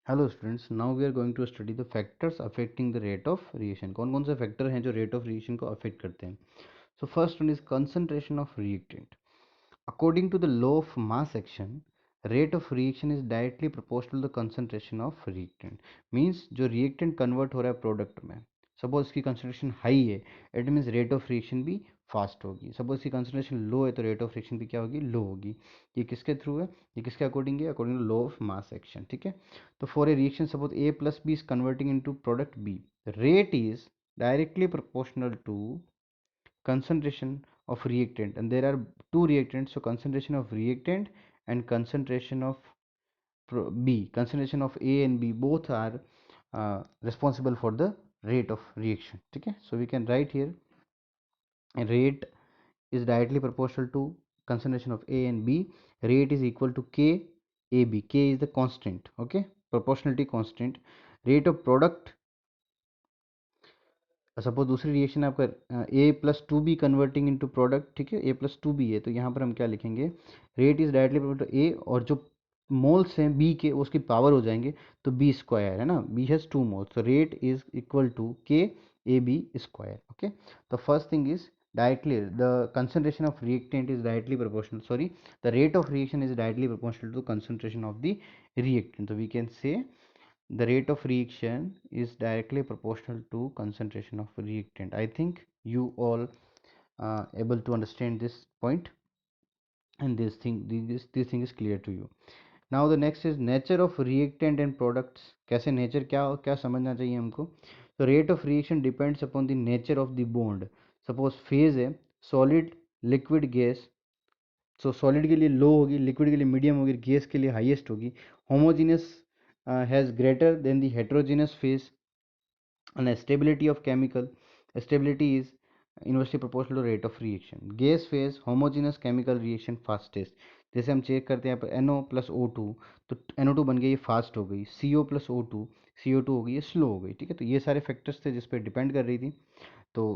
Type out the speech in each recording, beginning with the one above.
Hello students, now we are going to study the factors affecting the rate of reaction. कौन कौन से factor हैं जो rate of reaction को affect करते हैं। So first one is concentration of reactant. According to the law of mass action, rate of reaction is directly proportional to the concentration of reactant. Means जो reactant convert हो रहा है product में, suppose इसकी concentration high है, it means rate of reaction भी fast होगी। Suppose इसकी कंसंट्रेशन लो है तो रेट ऑफ रिएक्शन भी क्या होगी, लो होगी। ये किसके थ्रू है, ये किसके अकॉर्डिंग है, according to law of mass action. ठीक है, तो for a reaction suppose A plus B is converting into product B, rate is directly proportional to concentration of reactant, and there are two reactants, so concentration of reactant and concentration of B, concentration of A and B both are responsible for the rate of reaction. ठीक है, so we can write here rate is directly proportional to concentration of A and B. Rate is equal to K AB. K is the constant, okay, proportionality constant. Rate of product, suppose दूसरी reaction आपका A plus two B converting into product. ठीक है, ए plus two B है तो यहाँ पर हम क्या लिखेंगे, rate is directly proportional to A, और जो मोल्स हैं बी के उसकी पावर हो जाएंगे, तो बी स्क्वायर है ना, बी हैज़ टू मोल्स, तो रेट इज इक्वल टू के ए बी स्क्वायर। ओके, तो first thing is directly the concentration of reactant is directly proportional, sorry, the rate of reaction is directly proportional to concentration of the reactant. So we can say the rate of reaction is directly proportional to concentration of reactant. I think you all able to understand this point, and this thing is clear to you. Now the next is nature of reactant and products. कैसे nature क्या क्या समझना चाहिए हमको। तो rate of reaction depends upon the nature of the bond. Suppose phase है solid liquid gas, सो solid के लिए लो होगी, लिक्विड के लिए मीडियम होगी, गैस के लिए हाईएस्ट होगी। Homogeneous has greater than the heterogeneous phase, and stability of chemical stability is inversely proportional to rate of reaction. Gas phase homogeneous chemical reaction fastest, जैसे हम चेक करते हैं यहाँ पर NO प्लस ओ टू, तो NO2 बन गई, ये फास्ट हो गई। CO plus O two, CO2 हो गई, ये स्लो हो गई। ठीक है, तो ये सारे फैक्टर्स थे जिस पर डिपेंड कर रही थी। तो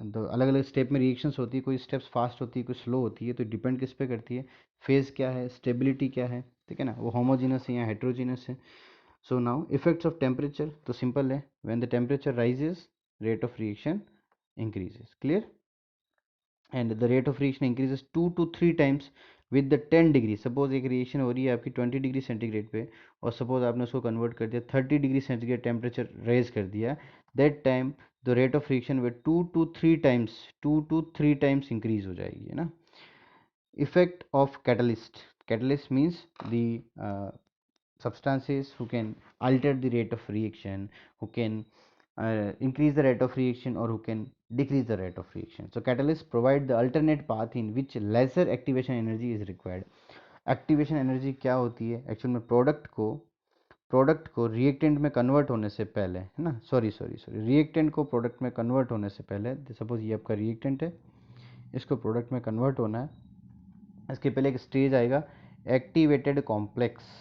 अलग अलग स्टेप में रिएक्शंस होती है, कोई स्टेप्स फास्ट होती है, कोई स्लो होती है, तो डिपेंड किस पे करती है, फेज क्या है, स्टेबिलिटी क्या है। ठीक है ना, वो होमोजीनस है या हेट्रोजीनस है। So now effects of temperature, तो simple है, when the temperature rises rate of reaction increases, clear, and the rate of reaction increases 2 to 3 times with the 10 degree. Suppose एक रिएक्शन हो रही है आपकी 20 डिग्री सेंटीग्रेड पे, और सपोज आपने उसको कन्वर्ट कर दिया 30 डिग्री सेंटीग्रेड टेम्परेचर रेज कर दिया, that time the rate of reaction में 2 to 3 टाइम्स इंक्रीज हो जाएगी, है ना। Effect of catalyst, catalyst means the substances who can alter the rate of reaction, who can increase the rate of reaction, or who can decrease the rate of reaction. So catalysts provide the alternate path in which lesser activation energy is required. Activation energy क्या होती है actual में, product को reactant में convert होने से पहले, है ना, सॉरी रिएक्टेंट को प्रोडक्ट में कन्वर्ट होने से पहले, सपोज ये आपका रिएक्टेंट है, इसको प्रोडक्ट में कन्वर्ट होना है, इसके पहले एक स्टेज आएगा एक्टिवेटेड कॉम्प्लेक्स,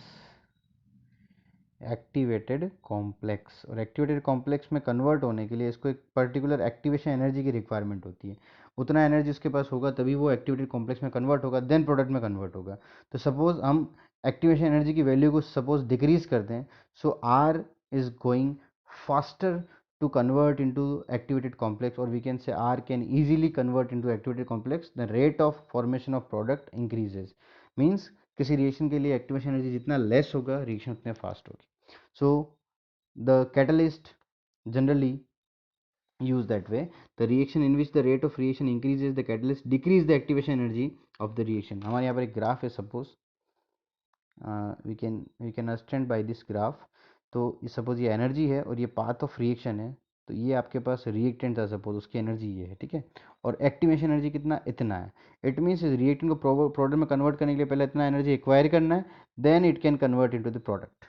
एक्टिवेटेड कॉम्प्लेक्स, और एक्टिवेटेड कॉम्प्लेक्स में कन्वर्ट होने के लिए इसको एक पर्टिकुलर एक्टिवेशन एनर्जी की रिक्वायरमेंट होती है। उतना एनर्जी उसके पास होगा तभी वो एक्टिवेटेड कॉम्प्लेक्स में कन्वर्ट होगा, देन प्रोडक्ट में कन्वर्ट होगा। तो सपोज हम एक्टिवेशन एनर्जी की वैल्यू को सपोज डिक्रीज कर दें, so R is going faster to convert into activated complex, or we can say R can easily convert into activated complex, the rate of formation of product increases. Means किसी reaction के लिए activation energy जितना less होगा reaction उतने fast होगी। So the catalyst generally used that way, the reaction in which the rate of reaction increases, the catalyst decrease the activation energy of the reaction. हमारे यहाँ पर एक ग्राफ है, suppose we can understand by this graph. तो suppose ये energy है और ये पाथ ऑफ रिएक्शन है, तो ये आपके पास रिएक्टेंट था, सपोज उसकी एनर्जी ये है, ठीक है, और एक्टिवेशन एनर्जी कितना, इतना है। इट मीन्स इस रिएक्टेंट को प्रोडक्ट में कन्वर्ट करने के लिए पहले इतना एनर्जी एक्वायर करना है, then it can convert into the product.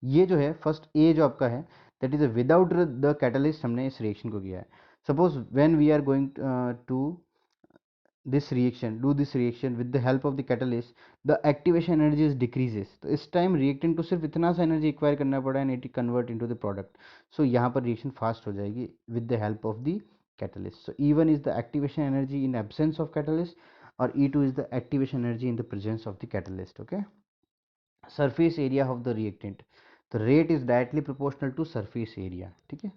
ये जो है फर्स्ट ए जो आपका है, that is without the catalyst हमने इस रिएक्शन को किया है। Suppose when we are going to this reaction, do this reaction with the help of the catalyst, the activation energy is decreases, तो इस टाइम रिएक्टेंट को सिर्फ इतना सा एनर्जी एक्वायर करना पड़ा है, it convert into the product. So यहाँ पर रिएक्शन फास्ट हो जाएगी with the help of the catalyst. So E1 is the activation energy in absence of catalyst, or E2 is the activation energy in the presence of the catalyst. Okay, surface area of the reactant, तो rate is directly proportional to surface area, ठीक है।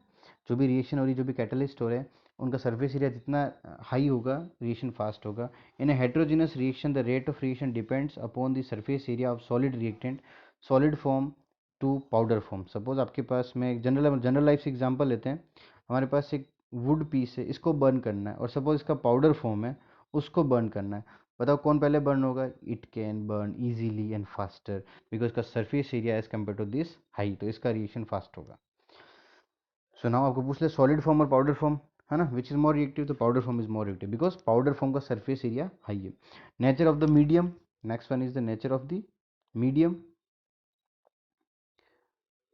जो भी reaction हो रही, जो भी catalyst हो रहा है, उनका सरफेस एरिया जितना हाई होगा रिएक्शन फास्ट होगा। In a heterogeneous reaction the rate of reaction depends upon the surface area of solid reactant, solid form to powder form. Suppose आपके पास में एक जनरल लाइफ से एग्जांपल लेते हैं। हमारे पास एक वुड पीस है, इसको बर्न करना है, और सपोज इसका पाउडर फॉर्म है, उसको बर्न करना है। बताओ कौन पहले बर्न होगा? It can burn easily and faster because का surface area as compare to this high, तो इसका रिएक्शन फास्ट होगा। सो नाउ आपको पूछ ले सॉलिड फॉर्म और पाउडर फॉर्म, है ना, विच इज मोर रिएक्टिव? तो powder form is more reactive because powder form का सरफेस एरिया हाई है। Nature of the medium, next one is the nature of the medium.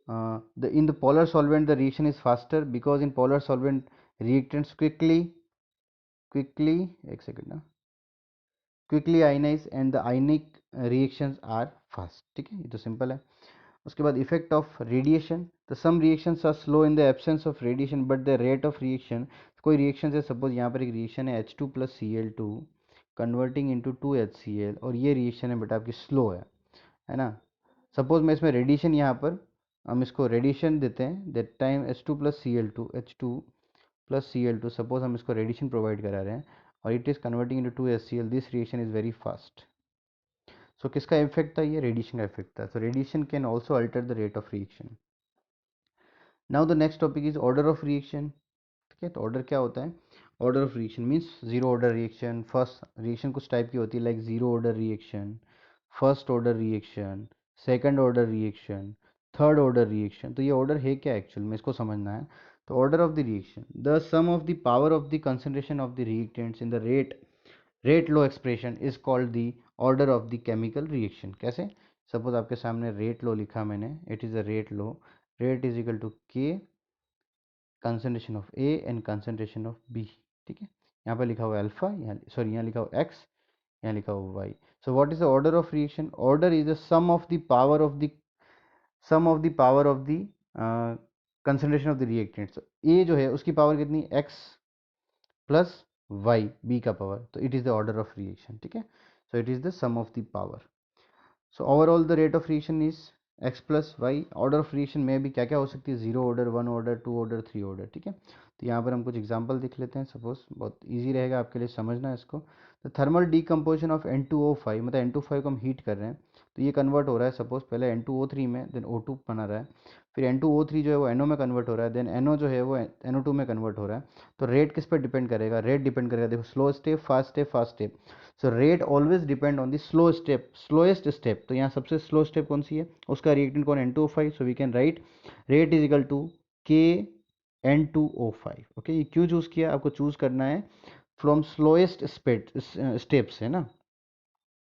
In the polar solvent the reaction is faster because in polar solvent reactants quickly एक second ना, quickly ionize and the ionic reactions are fast, ठीक है, ये तो simple है। उसके बाद effect of radiation, तो some reactions are slow in the absence of radiation but the rate of reaction, कोई रिएक्शन है, सपोज यहाँ पर एक रिएक्शन है H2 + Cl2 converting into 2HCl, और ये रिएक्शन है बेटा आपकी स्लो है ना। सपोज मैं इसमें रेडिएशन, यहाँ पर हम इसको रेडिएशन देते हैं, that time H2 + Cl2 suppose हम इसको रेडिएशन प्रोवाइड करा रहे हैं और it is converting into 2HCl, this reaction is very fast. So किसका इफेक्ट था? ये रेडिएशन का इफेक्ट था। So radiation can also alter the rate of reaction. Now the next topic is order of reaction, ठीक है। तो order क्या होता है? Order of reaction means zero order reaction, first reaction कुछ टाइप की होती है like zero order reaction, first order reaction, second order reaction, third order reaction. तो ये ऑर्डर है क्या एक्चुअल में, इसको समझना है। तो order of the reaction, the sum of the power of the concentration of the reactants in the rate law expression is called the order of the chemical reaction. कैसे? सपोज आपके सामने रेट लो लिखा मैंने, it is a rate law, rate is equal to K concentration of A and concentration of B, ठीक है। यहाँ पर लिखा हुआ अल्फा, यहाँ सॉरी यहाँ लिखा हुआ एक्स, यहाँ लिखा हुआ Y. So what is the order of reaction? Order is the sum of the power of the concentration of the reactants. A जो है उसकी पावर कितनी? एक्स प्लस वाई, बी का पावर, तो it is the order of reaction, ठीक है। So it is the sum of the power. So overall the rate of reaction is X plus Y. Order of reaction में भी क्या क्या हो सकती है? Zero order, one order, two order, three order, ठीक है। तो यहाँ पर हम कुछ एग्जांपल देख लेते हैं, सपोज बहुत इजी रहेगा आपके लिए समझना है इसको। तो थर्मल डीकम्पोजिशन ऑफ N2O5, मतलब N2O5 को हम हीट कर रहे हैं तो ये कन्वर्ट हो रहा है, सपोज पहले N2O3 में, देन O2 बना रहा है, फिर N2O3 जो है वो NO में कन्वर्ट हो रहा है, देन NO जो है वो NO2 में कन्वर्ट हो रहा है। तो रेट किस पर डिपेंड करेगा? रेट डिपेंड करेगा, देखो slow step, fast step, fast step. So rate always depend on the slow step, slowest step. तो यहाँ सबसे स्लो स्टेप कौन सी है? उसका रिएक्टेंट कौन? N2O5। So we can write rate is equal to K N2O5। Okay, ये क्यों choose किया? आपको चूज करना है फ्रॉम स्लोएस्ट स्टेप्स, है ना,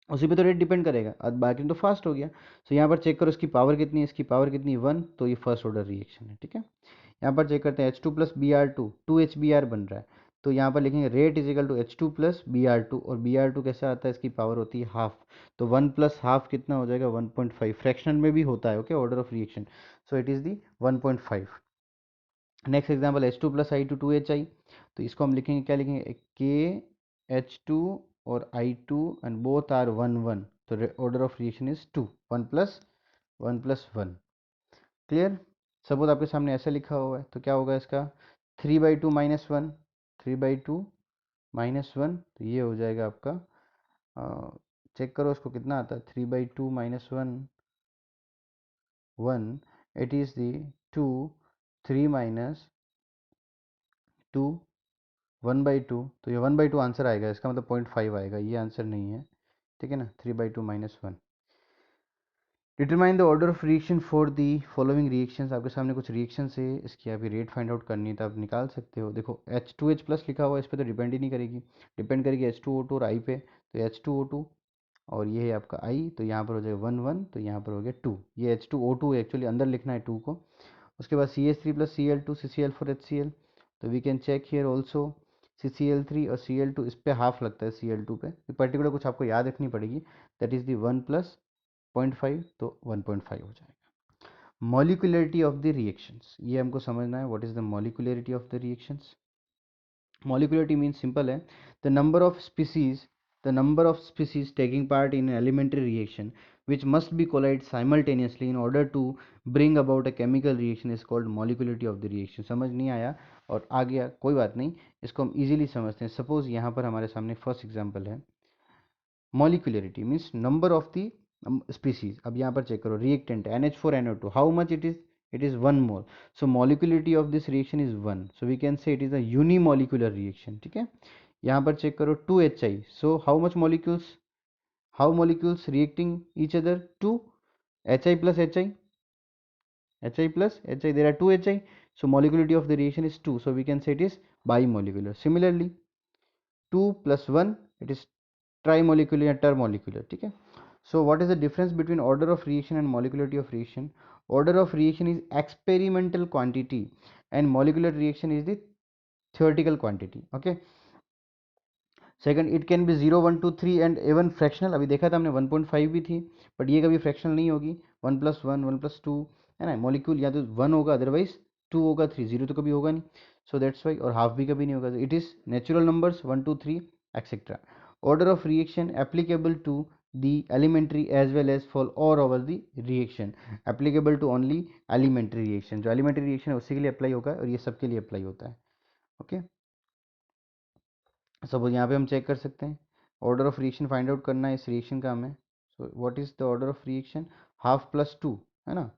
उसी पे तो रेट डिपेंड करेगा, और बाकी तो फास्ट हो गया। सो यहाँ पर चेक करो इसकी पावर कितनी है, इसकी पावर कितनी? 1, तो ये फर्स्ट ऑर्डर रिएक्शन है, ठीक है। यहाँ पर चेक करते हैं H2 + Br2, 2HBr बन रहा है, तो यहाँ पर लिखेंगे rate is equal to H2 + Br2, और Br2 कैसे आता है? इसकी पावर होती है हाफ, तो 1 + हाफ कितना हो जाएगा? 1.5। फ्रैक्शनल में भी होता है, okay, order of reaction. So it is the 1.5। Next example H2 + I2, 2HI, तो इसको हम लिखेंगे, क्या लिखेंगे? KH2 और I2 एंड बोथ आर 1 1, तो order of reaction is 2, 1 + 1 + 1। Clear? Suppose आपके सामने ऐसे लिखा हुआ है तो क्या होगा इसका? 3/2 - 1, 3/2 - 1, तो ये हो जाएगा आपका, चेक करो उसको कितना आता है, 3/2 - 1 1, इट इज़ दी 2, 3 - 2, 1/2, तो ये 1/2 आंसर आएगा, इसका मतलब 0.5 आएगा, ये आंसर नहीं है, ठीक है ना। 3/2 - 1। Determine the order of reaction for the following reactions. आपके सामने कुछ रिएक्शन है, इसकी अभी रेट फाइंड आउट करनी है तो आप निकाल सकते हो। देखो H2H+ लिखा हुआ है, इस पर तो डिपेंड ही नहीं करेगी, डिपेंड करेगी H2O2 और I पे। तो H2O2 और ये है आपका I, तो यहाँ पर हो जाएगा 1 1, तो यहाँ पर हो गया 2, ये H2O2 एक्चुअली अंदर लिखना है 2 को। उसके बाद CH3 + Cl2, CCl4 HCl, तो we can check here also CCl3 और Cl2, इस पे हाफ लगता है Cl2 पे, पर्टिकुलर कुछ आपको याद रखनी पड़ेगी, दैट इज़ दी 1 + 0.5, तो 1.5 हो जाएगा। मॉलिक्यूलरिटी ऑफ द रिएक्शंस, ये हमको समझना है, what is the molecularity of the reactions. Molecularity means simple है, the number of species taking part in elementary reaction. which must be collide simultaneously in order to bring about a chemical reaction is called molecularity of the reaction. समझ नहीं आया और आ गया कोई बात नहीं, इसको हम इजीली समझते हैं. सपोज यहाँ पर हमारे सामने फर्स्ट एग्जांपल है. Molecularity means number of the species. अब यहाँ पर चेक करो reactant NH4NO2 how much it is 1 mole. So molecularity of this reaction is 1. So we can say it is a unimolecular reaction. ठीक है. यहाँ पर check करो 2HI. So how much molecules, how molecules reacting each other 2. HI plus HI, HI plus HI, there are 2 HI. So molecularity of the reaction is 2. So we can say it is bimolecular. Similarly 2 plus 1 it is trimolecular या termolecular. ठीक है. So what is the difference between order of reaction and molecularity of reaction? Order of reaction is experimental quantity and molecular reaction is the theoretical quantity. Okay. Second it can be 0 1 2 3 and even fractional. अभी देखा था हमने 1.5 भी थी, but ये कभी fractional नहीं होगी. 1+1 1+2 है ना. मॉलिक्यूल या तो 1 होगा, अदरवाइज 2 होगा, 3 0 तो कभी होगा नहीं. So that's why. और हाफ भी कभी नहीं होगा. It is natural numbers 1 2 3 etcetera. Order of reaction applicable to the elementary as well as for all over the reaction, applicable to only elementary reaction. जो elementary reaction है उसी के लिए अप्लाई होगा और ये सब के लिए अप्लाई होता है. ओके. सपोज यहाँ पे हम चेक कर सकते हैं order of reaction find out करना है. इस रिएक्शन का हमें. सो what is the order of reaction? Half plus 2 है ना.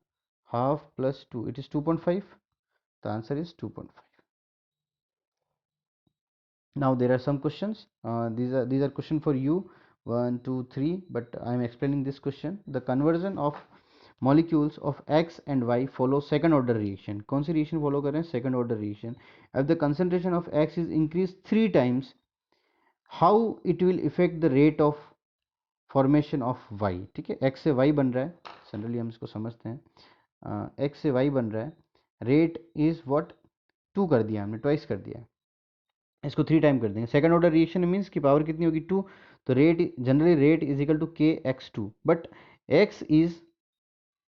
Half plus 2 it is 2.5. The answer is 2.5. now there are some questions. These are question for you 1 2 3, but I am explaining this question. The conversion of molecules of X and Y follow second order reaction. कौन सी reaction follow कर रहे हैं? second order reaction. If the concentration of X is increased 3 times, how it will affect the rate of formation of Y. ठीक है. X से Y बन रहा है, जनरली हम इसको समझते हैं. X से Y बन रहा है, रेट इज व्हाट 2 कर दिया हमने, ट्वाइस कर दिया. इसको 3 टाइम कर देंगे. सेकंड ऑर्डर रिएक्शन मीन्स की पावर कितनी होगी 2. तो rate generally rate is equal to KX2, but X is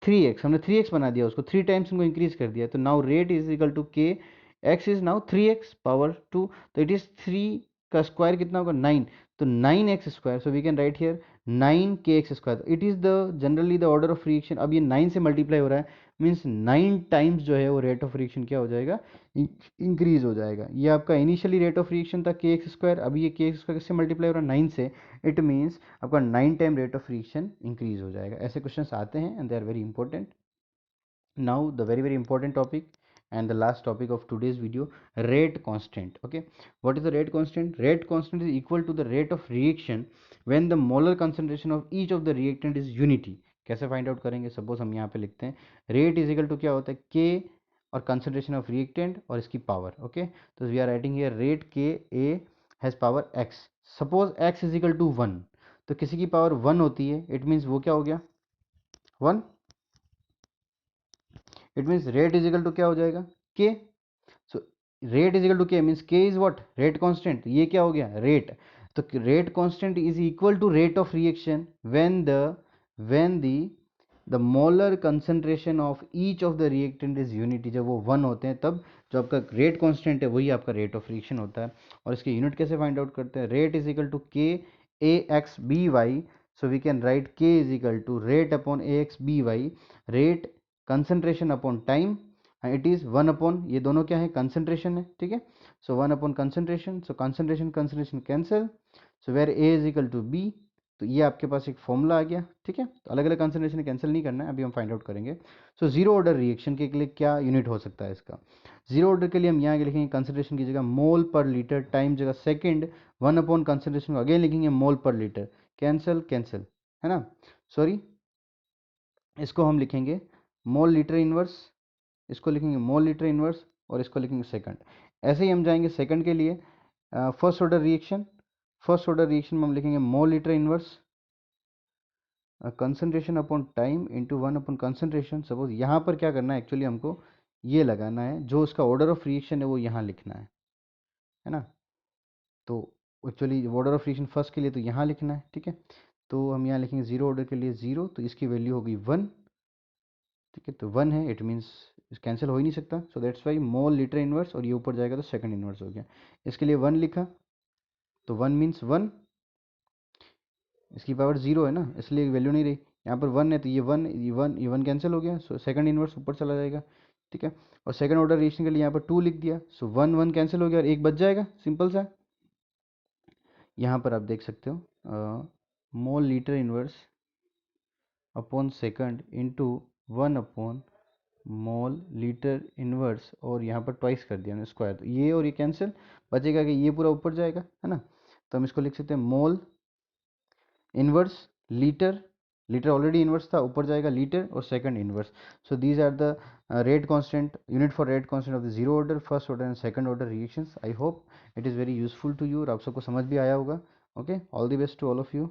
3x. हमने 3x बना दिया, उसको 3 टाइम्स हमको इंक्रीज कर दिया. तो now rate is equal to K, x is now 3x power 2. तो इट इज 3 का स्क्वायर कितना होगा 9. तो 9x square. So we can write here 9kx square. It is the generally the order of reaction. अब ये 9 से multiply हो रहा है, मीन्स 9 टाइम्स जो है वो रेट ऑफ रिएक्शन क्या हो जाएगा, इंक्रीज हो जाएगा. ये आपका इनिशियली रेट ऑफ रिएक्शन था kx स्क्वायर, अभी ये kx स्क्वायर किससे मल्टीप्लाई हो रहा है 9 से. इट मीन्स आपका 9 time rate of reaction increase हो जाएगा. ऐसे क्वेश्चंस आते हैं and they are very important. now the very very important topic and the last topic of today's video, rate constant. Okay, what is the rate constant? Rate constant is equal to the rate of reaction when the molar concentration of each of the reactant is unity. कैसे find out करेंगे? Suppose हम यहाँ पे लिखते हैं rate is equal to क्या होता है K और कंसंट्रेशन ऑफ रिएक्टेंट और इसकी पावर. ओके, तो we are writing here rate KA has power x. Suppose x is equal to 1, तो किसी की पावर 1 होती है, इट मीन्स वो क्या हो गया 1. It means rate is equal to क्या हो जाएगा K. So rate is equal to K means K is what rate constant. ये क्या हो गया रेट. तो rate constant is equal to rate of reaction when the molar concentration of each of the reactant is unity. जब वो 1 होते हैं तब जो आपका रेट कांस्टेंट है वही आपका रेट ऑफ रिएक्शन होता है. और इसके यूनिट कैसे फाइंड आउट करते हैं? Rate is equal to KAXBY. So we can write K is equal to rate upon AXBY, rate concentration upon time, it is 1 upon ये दोनों क्या है कंसंट्रेशन है. ठीक है. So 1 upon concentration. So concentration cancel. So where A is equal to B. तो ये आपके पास एक फॉर्मूला आ गया. ठीक है. तो अलग अलग कंसंट्रेशन कैंसिल नहीं करना है, अभी हम फाइंड आउट करेंगे. सो जीरो ऑर्डर रिएक्शन के लिए क्या यूनिट हो सकता है इसका? जीरो ऑर्डर के लिए हम यहाँ लिखेंगे कंसंट्रेशन की जगह मोल पर लीटर, टाइम जगह सेकेंड, 1 अपॉन कंसंट्रेशन को अगेन लिखेंगे मोल पर लीटर. कैंसिल कैंसिल है ना. सॉरी, इसको हम लिखेंगे मोल लीटर इनवर्स, इसको लिखेंगे मोल लीटर इनवर्स और इसको लिखेंगे सेकंड. ऐसे ही हम जाएंगे सेकंड के लिए. First order reaction, first order reaction में हम लिखेंगे mole litre inverse concentration upon time into 1 upon concentration. Suppose यहाँ पर क्या करना है एक्चुअली हमको ये लगाना है, जो उसका ऑर्डर ऑफ रिएक्शन है वो यहाँ लिखना है ना. तो actually order of reaction first के लिए तो यहाँ लिखना है. ठीक है. तो हम यहाँ लिखेंगे जीरो ऑर्डर के लिए 0, तो इसकी वैल्यू होगी 1. ठीक है. तो 1 है, इट मीन्स कैंसिल हो ही नहीं सकता. सो that's Y mole litre inverse और ये ऊपर जाएगा तो सेकंड इनवर्स हो गया. इसके लिए 1 लिखा, तो 1 मीन्स 1, इसकी पावर 0 है ना, इसलिए वैल्यू नहीं रही. यहाँ पर 1 है तो ये वन कैंसिल हो गया, सो सेकंड इन्वर्स ऊपर चला जाएगा, ठीक है। और सेकंड ऑर्डर रिएक्शन के लिए यहाँ पर 2 लिख दिया, सो 1 1 कैंसिल हो गया और एक बच जाएगा, सिंपल सा। यहाँ पर आप देख सकते हो mole litre inverse upon second into 1 upon mole litre inverse, और यहाँ पर ट्वाइस कर दिया हमने स्क्वायर, तो ये और ये कैंसिल, बचेगा कि ये पूरा ऊपर जाएगा, है ना। तो हम इसको लिख सकते हैं mole inverse litre, litre already inverse था, ऊपर जाएगा लीटर और second inverse. So these are the rate constant, unit for rate constant of the zero order, first order and second order reactions. I hope it is very useful to you और आप सबको समझ भी आया होगा। Okay, all the best to all of you.